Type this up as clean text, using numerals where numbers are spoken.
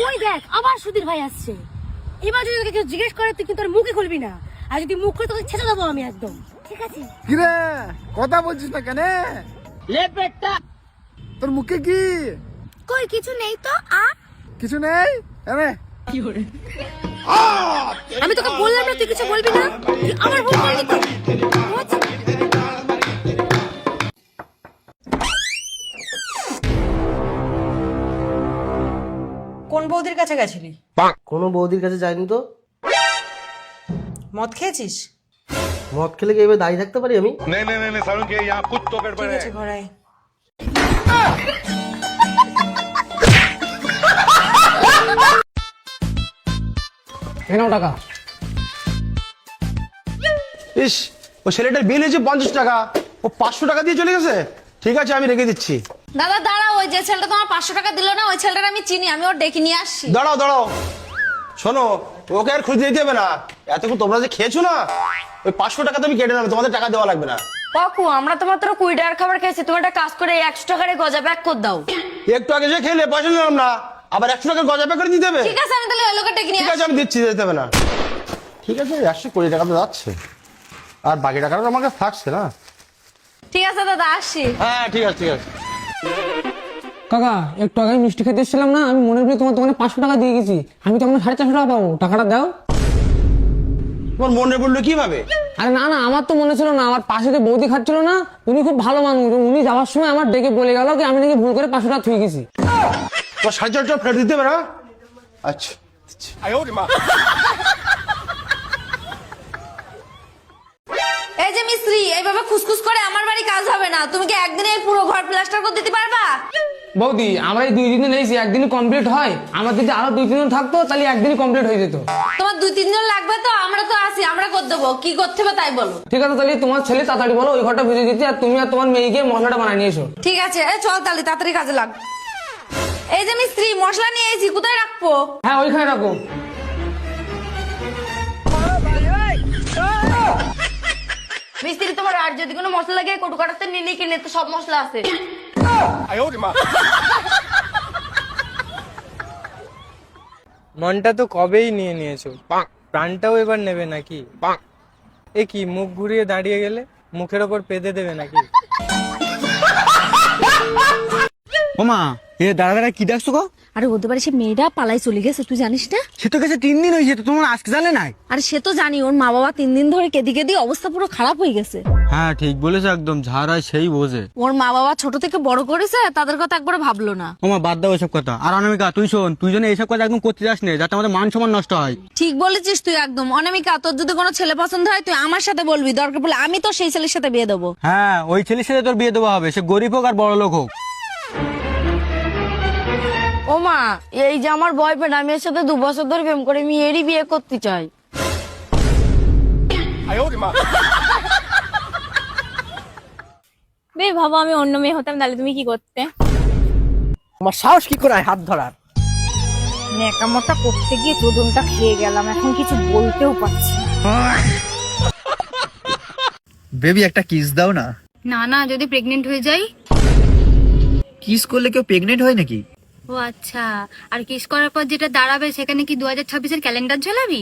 ওই দেখ আবার সুধীর ভাই আসছে। এবার যদি তোকে কেউ জিজ্ঞেস করে তুই কিন্তু তোর মুখে খুলবি না, আর যদি মুখ খুলে তোকে ছেঁচে দেবো আমি একদম, ঠিক আছে? কিরে কথা বলছিস না কেন? লে পেটটা তোর মুখে কি? কই কিছু নেই তো। কিছু নেই? আরে আমি তোকে বললাম না তুই কিছু বলবি না, তুই আমার ভুল করলি তো। কোন বৌদির কাছে গেছিলি? কোনো বৌদির কাছে যাইনি তো। মদ খেয়েছিস? মদ খেলে কি এবার দাঁড়িয়ে থাকতে পারি আমি? नहीं नहीं नहीं सारुण के यहाँ कुछ तो गड़बड़ ঠিক है। আছে ঘরে আয়। টাকা। ইস, ও ছেলেটার বিল হয়েছে 50 টাকা, ও 500 টাকা দিয়ে চলে গেছে। ঠিক আছে আমি রেখে দিচ্ছি। দাদা দাঁড়াও, ওই যে ছেলেটা তোমার 500 টাকা দিল না, ওই ছেলেটার আমি চিনি, আমি ওর ডেকে নিয়ে আসছি। দাঁড়াও দাঁড়াও, শোনো ওকে আর খুঁজে দিতে হবে না, এতক্ষণ তোমরা যে খেয়েছো না, ওই 500 টাকা তুমি কেটে নেবে, তোমাদের টাকা দেওয়া লাগবে না। কাকু আমরা তো মাত্র 20 টাকার খাবার খেয়েছি, তুমি একটা কাজ করে 100 টাকার গজা প্যাক করে দাও। একটু আগে যে খেলে পয়সা নিলাম না, আবার 100 টাকার গজা প্যাক করে দিতে হবে? ঠিক আছে আমি তাহলে ওই লোকের ডেকে নিয়ে ঠিক আছে আসছি। আমি দিচ্ছি, যেতে হবে না। ঠিক আছে 120 টাকা তো যাচ্ছে, আর বাকি টাকাটা তো আমার কাছে থাকছে না। ঠিক আছে দাদা আসছি। হ্যাঁ ঠিক আছে ঠিক আছে। কাকা একটু আগে মিষ্টি খেতে এসেছিলাম না, আমি মনে করি তোমার দোকানে 500 টাকা দিয়ে গেছি, আমি তো আপনার 450 টাকা পাবো, টাকাটা দাও। তোমার মনে পড়লো কিভাবে? আরে না না, আমার তো মনে ছিল না, আমার পাশে যে বৌদি খাচ্ছিল না, উনি খুব ভালো মানুষ, উনি যাওয়ার সময় আমার ডেকে বলে গেল কি আমি নাকি ভুল করে 500 টাকা থুয়ে গেছি। তোমার 450 টাকা ফেরত দিতে হবে না? আচ্ছা এই যে মিস্ত্রি, এইভাবে খুসখুস করে আমার বাড়ি কাজ হবে না, তুমি কি একদিনে এই পুরো ঘর প্লাস্টার করে দিতে পারবা? বৌদি আমরা এই 2 দিনে এসেছি, একদিনই কমপ্লিট হয়, আমার যদি আরো 2-3 দিন থাকতো তাহলে একদিনই কমপ্লিট হয়ে যেত। তোমার 2-3 জন লাগবে তো, আমরা তো আছি, আমরা করে দেবো, কি করতে হবে তাই বলো। ঠিক আছে তাহলে তোমার ছেলে তাড়াতাড়ি বলো ওই ঘরটা বুঝে দিতে, আর তুমি আর তোমার মেয়েকে মশলাটা বানিয়ে নিয়ে এসো। ঠিক আছে এই চল তাহলে তাড়াতাড়ি কাজে লাগ। এই যে মিস্ত্রি মশলা নিয়ে এসেছি, কোথায় রাখবো? হ্যাঁ ওইখানে রাখো। মিস্ত্রি তোমার আর যদি কোনো মশলা লাগে কটু কাটাতে নিলে কিনে, তো সব মশলা আছে। মনটা তো কবেই নিয়ে নিয়েছো, প্রাণটাও এবার নেবে নাকি? এ কি মুখ ঘুরিয়ে দাঁড়িয়ে গেলে, মুখের ওপর পেদে দেবে নাকি? ওমা এ দাঁড়া দাঁড়া কি ডাকছো গো? আরে ওদের বাড়ি সে মেয়েটা পালাই চলে গেছে, তুই জানিস না? সে তো গেছে 3 দিন হয়েছে, তো তোমার আজকে জানে নাই? আরে সে তো জানি, ওর মা বাবা 3 দিন ধরে কেঁদে কেঁদে অবস্থা পুরো খারাপ হয়ে গেছে। হ্যাঁ ঠিক বলেছো একদম, ঝাড় হয় সেই বোঝে। ওর মা বাবা ছোট থেকে বড় করেছে, তাদের কথা একবার ভাবলো না। ওমা বাদ দাও এসব কথা। আর অনামিকা তুই শোন, তুই যেন এইসব কথা একদম করতে যাস না, যাতে আমাদের মান সম্মান নষ্ট হয়। ঠিক বলেছিস তুই একদম। অনামিকা তোর যদি কোনো ছেলে পছন্দ হয় তুই আমার সাথে বলবি, দরকার পড়লে আমি তো সেই ছেলের সাথে বিয়ে দেবো। হ্যাঁ ওই ছেলের সাথে তোর বিয়ে দেওয়া হবে, সে গরিব হোক আর বড় লোক হোক। ও মা, এই যে আমার বয়ফ্রেন্ড, আমি এর সাথে 2 বছর ধরে প্রেম করে, আমি এরই বিয়ে করতে চাই। বে ভাবো আমি অন্য মেয়ে হতাম তাহলে তুমি কি করতে? তোমার সাহস কি করে হাত ধরার? ন্যাকামোটা করতে গিয়ে চোদনটা খেয়ে গেলাম, এখন কিছু বলতেও পারছি না। বেবি একটা কিস দাও না। না না, যদি প্রেগনেন্ট হয়ে যাই? কিস করলে কেউ প্রেগনেন্ট হয় নাকি? ও আচ্ছা, আর কিস করার পর যেটা দাঁড়াবে সেখানে কি 2026-এর ক্যালেন্ডার ঝোলাবি?